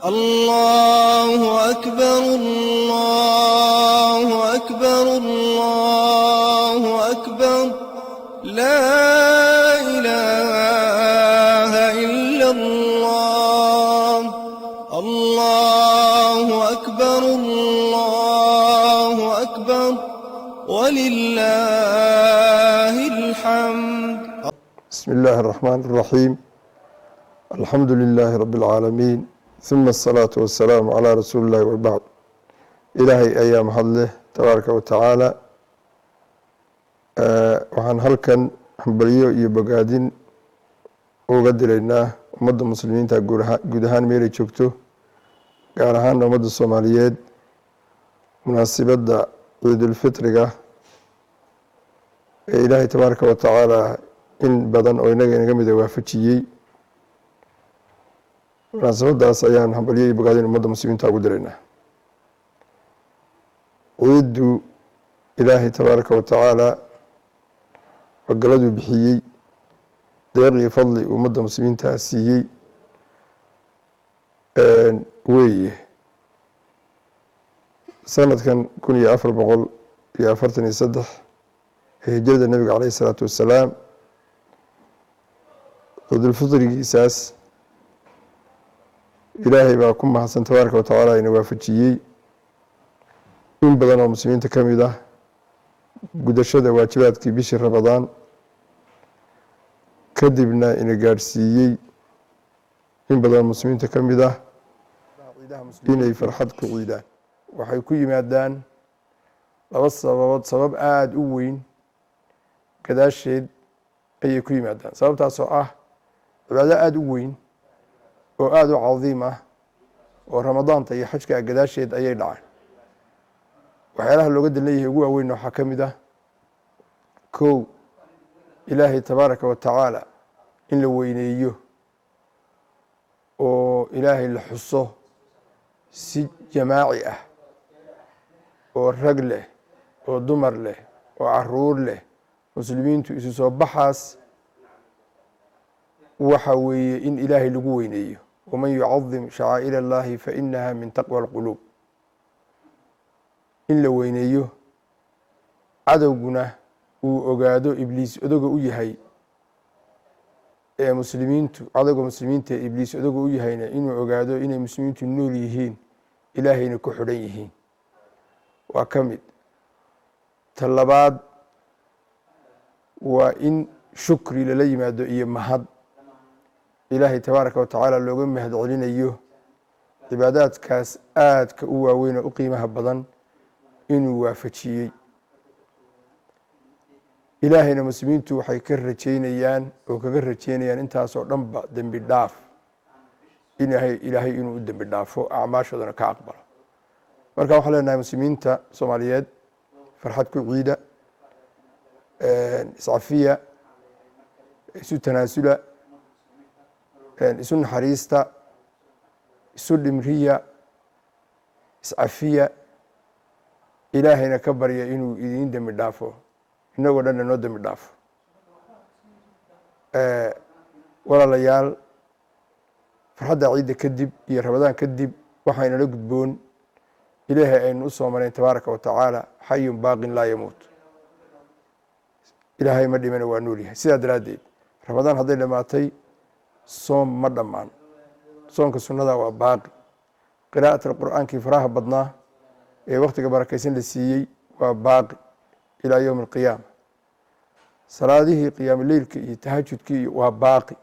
الله أكبر الله أكبر الله أكبر لا إله إلا الله الله أكبر الله أكبر ولله الحمد. بسم الله الرحمن الرحيم. الحمد لله رب العالمين ثم الصلاة والسلام على رسول الله وبعد. إلهي أيام حضله تبارك وتعالى waxaan halkan hambalyo iyo bogaadin uga dilaynaa ummadda muslimiinta guud ahaan meelay joogto, gaar ahaan ummadda Soomaaliyeed munaasabadda ciidulfitriga ee ilaahay tabaaraka wa tacaala in badan oo inaga mid waafajiyey. munaasabadaas ayaan hambalyo iyo bogaadin ummadda muslimiinta ugu dilaynaa. ciidu ilaahay tabaaraka wa tacaala wagaladuu bixiyey deeq iyo fadli ummadda muslimiinta siiyey weeye. sanadkan 1443 ee hijrada nabiga caleyhi salaatu wassalaam, ciidulfitrigiisaas ilaahay baa ku mahadsan tabaaraka wa tacaala ina waafajiyey in badan oo muslimiinta ka mid ah gudashada waajibaadkii bishii Ramadaan, kadibna ina gaadhsiiyey in badan muslimiinta ka mid ah inay farxad ku ciidaan. waxay ku yimaadaan laba sababood. sabab aada u weyn gadaasheed ayay ku yimaadaan. sababtaas oo ah cibaado aada u weyn oo aada u cadiim ah oo ramadaanta iyo xajka gadaasheed ayay dhacaan. waxyaalaha looga dan leeyahay ugu waaweyn waxaa ka mid ah kow, ilaahay tabaaraka wa tacaala in la weyneeyo oo ilaahay la xuso si jamaaci ah, oo rag leh, oo dumar leh, oo caruur leh, muslimiintu isu soo baxaas waxa weeye in ilaahay lagu weyneeyo. waman yucadim shacaa'ir allahi fainaha min taqwa alquluub. in la weyneeyo, cadowguna uu ogaado ibliis odoga u yahay ee muslimiintu, cadowga muslimiinta ee ibliis odoga u yahayna inuu ogaado inay muslimiintu nool yihiin, ilaahayna ku xidhan yihiin. waa ka mid. ta labaad waa in shukri lala yimaado iyo mahad ilaahay tabaaraka wa tacaala looga mahad celinayo cibaadaadkaas aadka u waaweyn oo u qiimaha badan inuu waafajiyey. ilaahayna muslimiintu waxay ka rajeynayaan oo kaga rajeynayaan intaasoo dhanba dembi dhaaf, ilaahay inuu u dembi dhaafo, acmaashoodana ka aqbalo. marka waxaan leenahay muslimiinta Soomaaliyeed farxad ku ciida, iscafiya, isu tanaasula, isu naxariista, isu dhimriya, iscafiya, ilaahayna ka barya inuu idin dembi dhaafo, inagoo dhanna noo dembi dhaafo. walaalayaal, farxadda ciidda kadib iyo Ramadaan kadib waxaynala gudboon ilaahay aynu u soo marayn tabaaraka wa tacaala xayun baaqin laa yamuut. ilaahay ma dhimana waa nool yahay. sidaa daraaddeed Ramadaan hadday dhammaatay soom ma dhammaan. soonka sunnada waa baaqi. qiraa'atul qur'aankii faraha badnaa ee wakhtiga barakaysan la siiyey waa baaqi ilaa yowmi alqiyaama. salaadihii qiyaamuleylka iyo tahajudkii waa baaqi.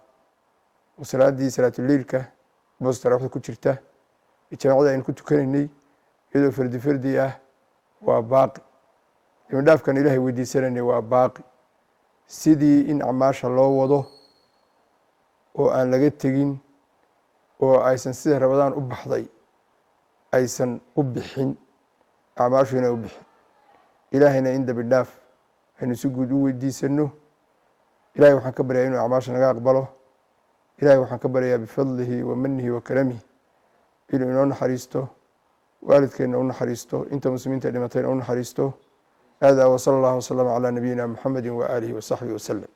salaadii salaatuleylka boos taraawixda ku jirta jamaacada aynu ku tukanaynay iyadoo fardi fardi ah waa baaqi. dembi dhaafkan ilaahay weydiisanaynay waa baaqi. sidii in acmaasha loo wado oo aan laga tegin oo aysan sida Ramadaan u baxday aysan u bixin, acmaashuina u bixin. ilaahayna in dembi dhaaf aynu si guud u weydiisano. ilahay waxaan ka baryaa inuu acmaasha naga aqbalo. ilahay waxaan ka baryaa bifadlihi wa manihi wa karamihi inuu inoo naxariisto, waalidkeenna u naxariisto, inta muslimiinta dhimatayna u naxariisto. hada wa sala allahu wasalama calaa nabiyina muxamedi wa aalihi wa saxbihi wasalem.